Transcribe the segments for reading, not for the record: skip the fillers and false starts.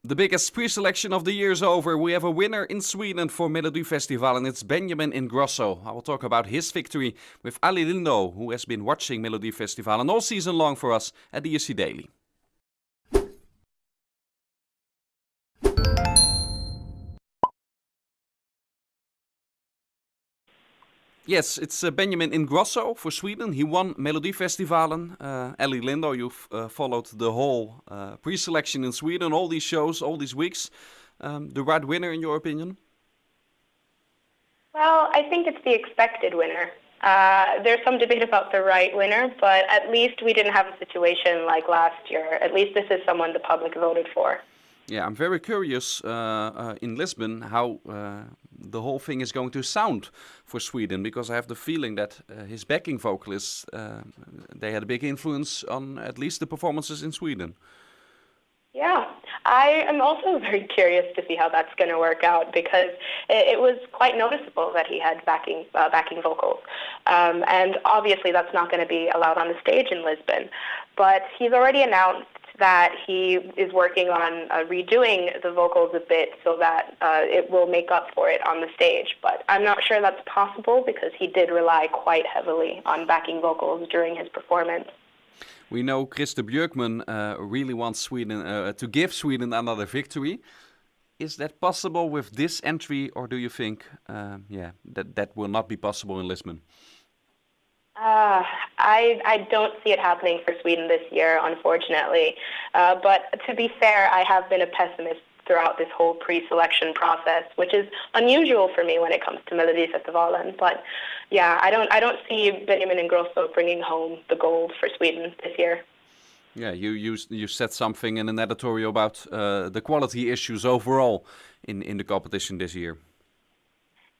The biggest pre-selection of the year is over. We have a winner in Sweden for Melodifestivalen, and it's Benjamin Ingrosso. I will talk about his victory with Allie Lindo, who has been watching Melodifestivalen all season long for us at the ESC Daily. Yes, it's Benjamin Ingrosso for Sweden. He won Melodifestivalen. Allie Lindo, you've followed the whole pre-selection in Sweden, all these shows, all these weeks. The right winner, in your opinion? Well, I think it's the expected winner. There's some debate about the right winner, but at least we didn't have a situation like last year. At least this is someone the public voted for. Yeah, I'm very curious in Lisbon how the whole thing is going to sound for Sweden, because I have the feeling that his backing vocalists, they had a big influence on at least the performances in Sweden. Yeah, I am also very curious to see how that's going to work out, because it was quite noticeable that he had backing vocals. And obviously that's not going to be allowed on the stage in Lisbon. But he's already announced that he is working on redoing the vocals a bit so that it will make up for it on the stage. But I'm not sure that's possible, because he did rely quite heavily on backing vocals during his performance. We know Christer Björkman really wants Sweden to give Sweden another victory. Is that possible with this entry, or do you think that will not be possible in Lisbon? I don't see it happening for Sweden this year, unfortunately. But to be fair, I have been a pessimist throughout this whole pre-selection process, which is unusual for me when it comes to Melodifestivalen. But yeah, I don't see Benjamin Ingrosso bringing home the gold for Sweden this year. Yeah, you said something in an editorial about the quality issues overall in the competition this year.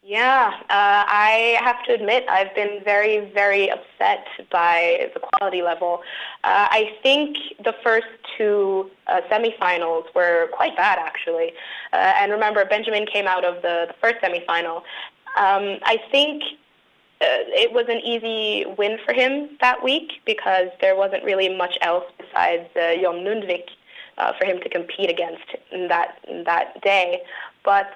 Yeah, I have to admit I've been very, very upset by the quality level. I think the first two semifinals were quite bad, actually. And remember, Benjamin came out of the first semifinal. I think it was an easy win for him that week, because there wasn't really much else besides Jon Lundvik for him to compete against in that day. But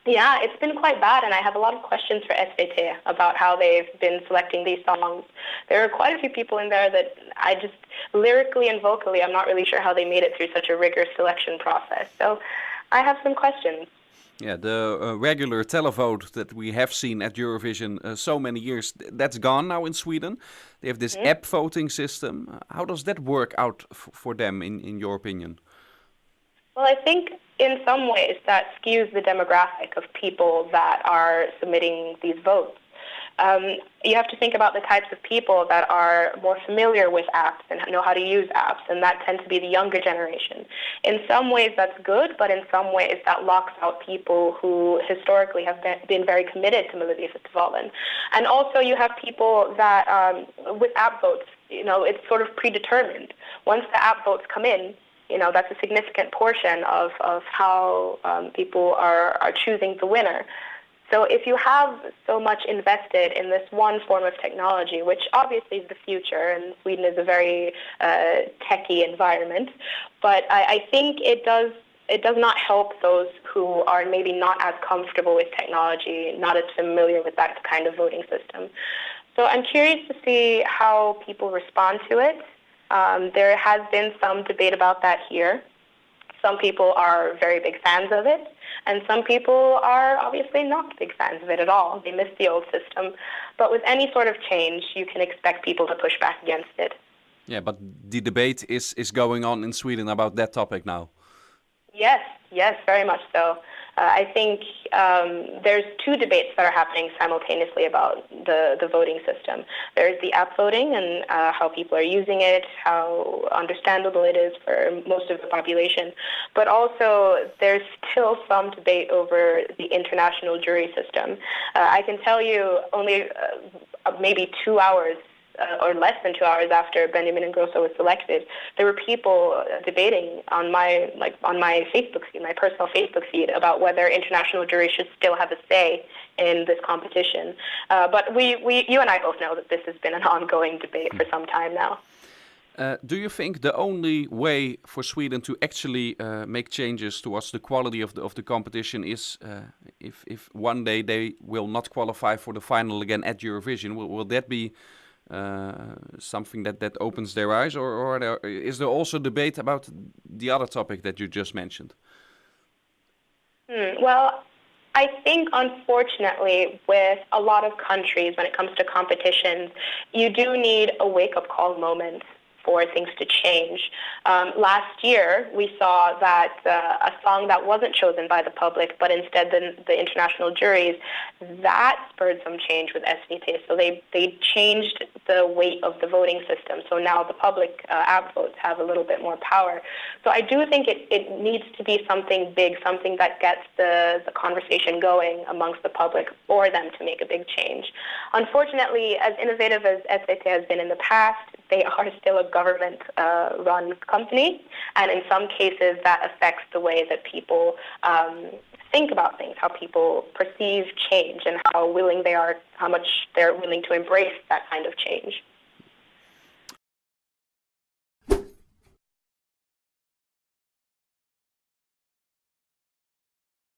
yeah, it's been quite bad, and I have a lot of questions for SVT about how they've been selecting these songs. There are quite a few people in there that I just, lyrically and vocally, I'm not really sure how they made it through such a rigorous selection process. So I have some questions. Yeah, the regular televote that we have seen at Eurovision so many years, that's gone now in Sweden. They have this app voting system. How does that work out for them, in your opinion? Well, I think in some ways that skews the demographic of people that are submitting these votes. You have to think about the types of people that are more familiar with apps and know how to use apps, and that tend to be the younger generation. In some ways that's good, but in some ways that locks out people who historically have been very committed to Melodifestivalen. And also you have people that, with app votes, it's sort of predetermined. Once the app votes come in, that's a significant portion of how people are choosing the winner. So if you have so much invested in this one form of technology, which obviously is the future, and Sweden is a very techy environment, but I think it does not help those who are maybe not as comfortable with technology, not as familiar with that kind of voting system. So I'm curious to see how people respond to it. There has been some debate about that here. Some people are very big fans of it, and some people are obviously not big fans of it at all. They miss the old system. But with any sort of change, you can expect people to push back against it. Yeah, but the debate is going on in Sweden about that topic now. Yes, very much so. I think there's two debates that are happening simultaneously about the voting system. There's the app voting and how people are using it, how understandable it is for most of the population. But also there's still some debate over the international jury system. I can tell you only maybe 2 hours or less than 2 hours after Benjamin Ingrosso was selected, there were people debating on my Facebook feed, my personal Facebook feed, about whether international juries should still have a say in this competition. But you and I both know that this has been an ongoing debate for some time now. Do you think the only way for Sweden to actually make changes towards the quality of the competition is if one day they will not qualify for the final again at Eurovision? Will that be something that opens their eyes, or is there also debate about the other topic that you just mentioned? Well, I think, unfortunately, with a lot of countries, when it comes to competitions, you do need a wake-up call moment for things to change. Last year, we saw that a song that wasn't chosen by the public, but instead the international juries, that spurred some change with SVT. So they changed the weight of the voting system. So now the public votes have a little bit more power. So I do think it needs to be something big, something that gets the conversation going amongst the public for them to make a big change. Unfortunately, as innovative as SVT has been in the past, they are still a government-run company, and in some cases that affects the way that people think about things, how people perceive change, and how much they're willing to embrace that kind of change.